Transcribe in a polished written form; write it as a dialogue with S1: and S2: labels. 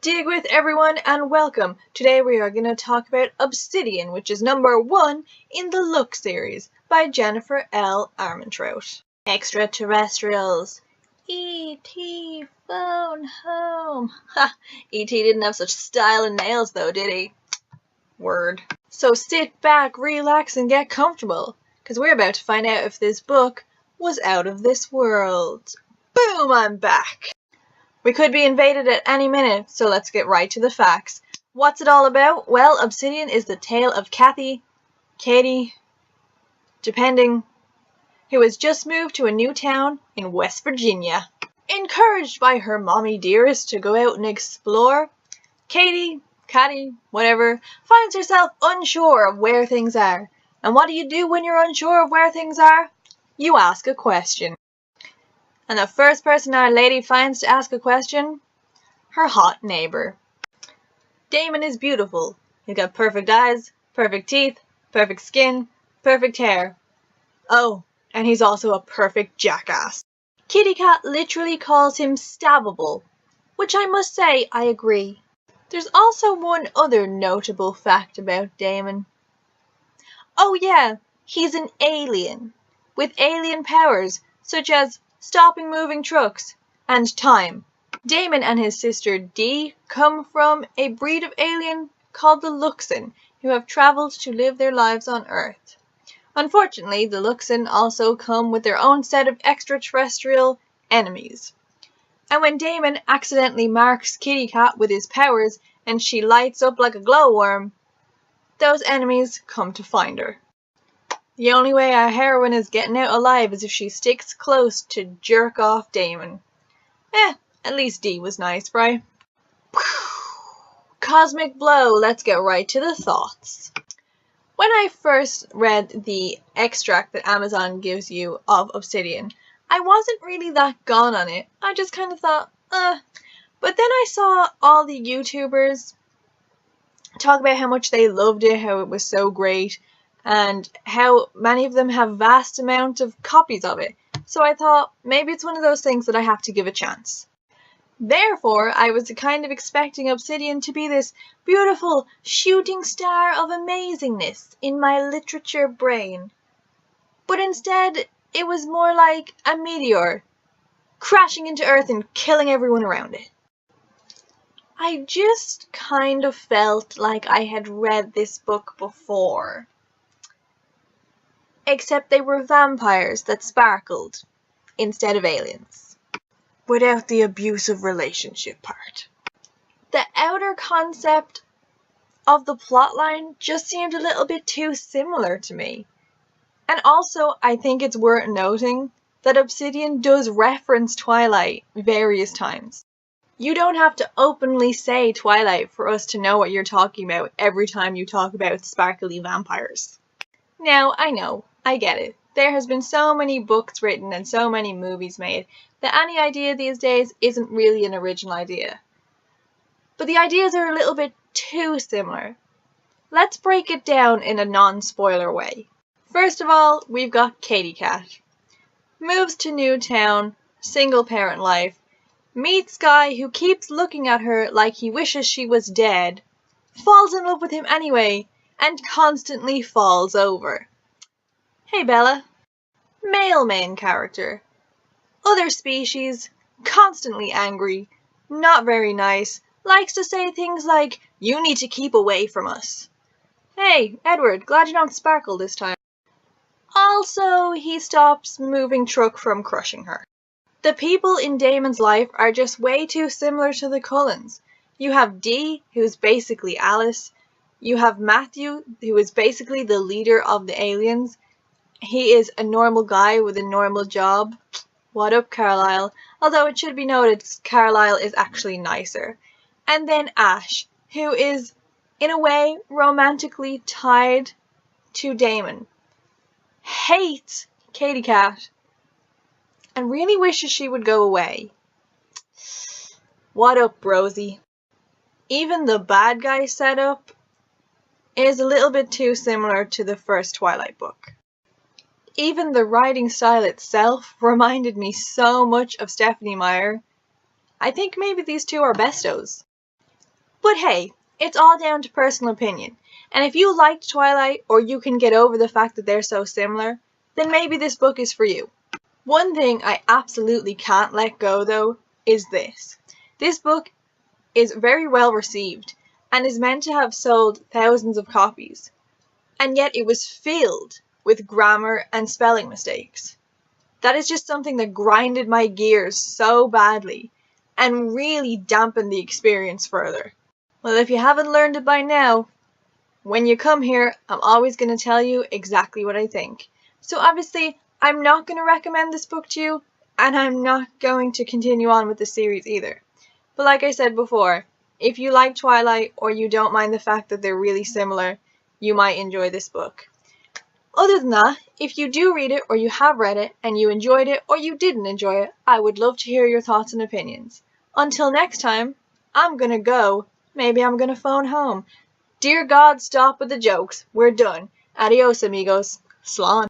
S1: Dig with everyone and welcome. Today we are going to talk about Obsidian, which is number 1 in the Look series by Jennifer L. Armentrout. Extraterrestrials. E.T. phone home. Ha! E.T. didn't have such style and nails though, did he? Word. So sit back, relax, and get comfortable, because we're about to find out if this book was out of this world. Boom! I'm back. We could be invaded at any minute, so let's get right to the facts. What's it all about? Well, Obsidian is the tale of Katie, depending, who has just moved to a new town in West Virginia. Encouraged by her mommy dearest to go out and explore, Katie, whatever, finds herself unsure of where things are. And what do you do when you're unsure of where things are? You ask a question. And the first person our lady finds to ask a question? Her hot neighbor. Damon is beautiful. He's got perfect eyes, perfect teeth, perfect skin, perfect hair. Oh, and he's also a perfect jackass. Kitty Cat literally calls him stabbable, which I must say I agree. There's also one other notable fact about Damon. Oh yeah, he's an alien, with alien powers such as stopping moving trucks, and time. Damon and his sister Dee come from a breed of alien called the Luxon, who have travelled to live their lives on Earth. Unfortunately, the Luxon also come with their own set of extraterrestrial enemies. And when Damon accidentally marks Kitty Cat with his powers and she lights up like a glowworm, those enemies come to find her. The only way our heroine is getting out alive is if she sticks close to jerk off Damon. At least Dee was nice, right? Cosmic blow, let's get right to the thoughts. When I first read the extract that Amazon gives you of Obsidian, I wasn't really that gone on it. I just kind of thought, But then I saw all the YouTubers talk about how much they loved it, how it was so great, and how many of them have vast amount of copies of it. So I thought, maybe it's one of those things that I have to give a chance. Therefore, I was kind of expecting Obsidian to be this beautiful shooting star of amazingness in my literature brain. But instead, it was more like a meteor, crashing into Earth and killing everyone around it. I just kind of felt like I had read this book before. Except they were vampires that sparkled, instead of aliens. Without the abusive relationship part. The outer concept of the plotline just seemed a little bit too similar to me. And also, I think it's worth noting that Obsidian does reference Twilight various times. You don't have to openly say Twilight for us to know what you're talking about every time you talk about sparkly vampires. Now, I know, I get it. There has been so many books written and so many movies made that any idea these days isn't really an original idea. But the ideas are a little bit too similar. Let's break it down in a non-spoiler way. First of all, we've got Katie Cat. Moves to new town, single parent life, meets guy who keeps looking at her like he wishes she was dead, falls in love with him anyway, and constantly falls over. Hey Bella. Male main character. Other species, constantly angry, not very nice, likes to say things like, "You need to keep away from us." Hey, Edward, glad you don't sparkle this time. Also, he stops moving truck from crushing her. The people in Damon's life are just way too similar to the Cullens. You have Dee, who's basically Alice. You have Matthew, who is basically the leader of the aliens. He is a normal guy with a normal job. What up, Carlisle? Although it should be noted, Carlisle is actually nicer. And then Ash, who is, in a way, romantically tied to Damon. Hates Katie Cat. And really wishes she would go away. What up, Rosie? Even the bad guy setup is a little bit too similar to the first Twilight book. Even the writing style itself reminded me so much of Stephanie Meyer. I think maybe these two are bestos. But hey, it's all down to personal opinion. And if you liked Twilight, or you can get over the fact that they're so similar, then maybe this book is for you. One thing I absolutely can't let go, though, is this. This book is very well received and is meant to have sold thousands of copies, and yet it was filled with grammar and spelling mistakes. That is just something that grinded my gears so badly and really dampened the experience further. Well, if you haven't learned it by now, when you come here, I'm always going to tell you exactly what I think. So obviously, I'm not going to recommend this book to you, and I'm not going to continue on with the series either. But like I said before, if you like Twilight or you don't mind the fact that they're really similar, you might enjoy this book. Other than that, if you do read it or you have read it and you enjoyed it or you didn't enjoy it, I would love to hear your thoughts and opinions. Until next time, I'm gonna go. Maybe I'm gonna phone home. Dear God, stop with the jokes. We're done. Adios, amigos. Slán.